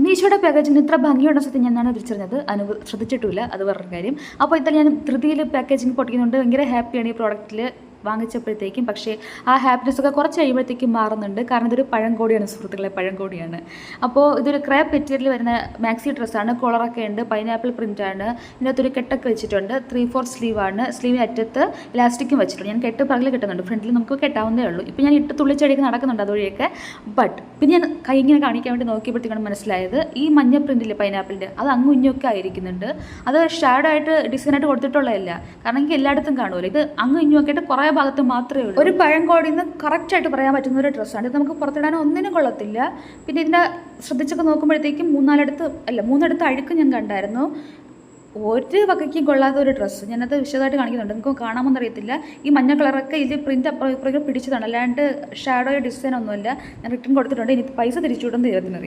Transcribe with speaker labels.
Speaker 1: മീഷോയുടെ പാക്കേജിന് ഇത്ര ഭംഗിയുള്ള സത്യം ഞാനാണ് തിരിച്ചറിഞ്ഞത്. ശ്രദ്ധിച്ചിട്ടില്ല, അത് വേറൊരു കാര്യം. അപ്പോൾ ഇന്നലെ ഞാൻ ധൃതിയിൽ പാക്കേജിങ് പൊട്ടിക്കുന്നുണ്ട്. ഭയങ്കര ഹാപ്പിയാണ് ഈ പ്രോഡക്റ്റിൽ വാങ്ങിച്ചപ്പോഴത്തേക്കും. പക്ഷേ ആ ഹാപ്പിനെസ്സൊക്കെ കുറച്ച് കഴിയുമ്പോഴത്തേക്കും മാറുന്നുണ്ട്. കാരണം ഇതൊരു പഴംകോടിയാണ് സുഹൃത്തുക്കളെ, പഴംകോടിയാണ്. അപ്പോൾ ഇതൊരു ക്രേപ്പ് മെറ്റീരിയൽ വരുന്ന മാക്സി ഡ്രസ്സാണ്. കോളറൊക്കെ ഉണ്ട്, പൈനാപ്പിൾ പ്രിൻ്റാണ്. ഇതിനകത്തൊരു കെട്ടൊക്കെ വെച്ചിട്ടുണ്ട്. 3/4 സ്ലീവാണ്. സ്ലീവിന് അറ്റത്ത് ഇലാസ്റ്റിക്കും വെച്ചിട്ടുണ്ട്. ഞാൻ കെട്ട് പകൽ കെട്ടുന്നുണ്ട്, ഫ്രണ്ടിൽ നമുക്ക് കെട്ടാവുന്നേ ഉള്ളൂ. ഇപ്പോൾ ഞാൻ ഇട്ട് തുള്ളിച്ചടിയൊക്കെ നടക്കുന്നുണ്ട് അതുവഴിയൊക്കെ. പിന്നെ ഞാൻ കൈ ഇങ്ങനെ കാണിക്കാൻ വേണ്ടി നോക്കിയപ്പോഴത്തേക്കാണ് മനസ്സിലായത് ഈ മഞ്ഞ പ്രിൻ്റില്ലേ പൈനാപ്പിളിൻ്റെ, അത് അങ്ങും ഇഞ്ഞൊക്കെ ആയിരിക്കുന്നുണ്ട്. അത് ഷാഡോ ആയിട്ട് ഡിസൈനായിട്ട് കൊടുത്തിട്ടുള്ളതല്ല. കാരണം എനിക്ക് എല്ലായിടത്തും കാണുമല്ലോ. ഇത് അങ്ങും ഇഞ്ഞൊക്കെ ആയിട്ട് കുറേ ഭാഗത്ത് മാത്രമേ ഉള്ളൂ. ഒരു പഴംകോടിയിൽ നിന്ന് കറക്റ്റായിട്ട് പറയാൻ പറ്റുന്ന ഒരു ഡ്രസ്സാണ് ഇത്. നമുക്ക് പുറത്തിടാൻ ഒന്നിനും കൊള്ളത്തില്ല. പിന്നെ ഇതിൻ്റെ ശ്രദ്ധിച്ചൊക്കെ നോക്കുമ്പോഴത്തേക്കും മൂന്നിടത്ത് അഴുക്ക് ഞാൻ കണ്ടായിരുന്നു. ഒരു വകയ്ക്കും കൊള്ളാത്ത ഒരു ഡ്രസ്സ്. ഞാനത് വിശദമായിട്ട് കാണിക്കുന്നുണ്ട്, നിങ്ങൾക്ക് കാണാമെന്ന് അറിയത്തില്ല. ഈ മഞ്ഞ കളറൊക്കെ ഇത് പ്രിൻ്റ് അപ്പുറം പിടിച്ചതാണ്, അല്ലാണ്ട് ഷാഡോ ഡിസൈൻ ഒന്നുമല്ല. ഞാൻ റിട്ടേൺ കൊടുത്തിട്ടുണ്ട്. ഇനി പൈസ തിരിച്ചു വിടുന്നത് ദൈവത്തിനറിയാം.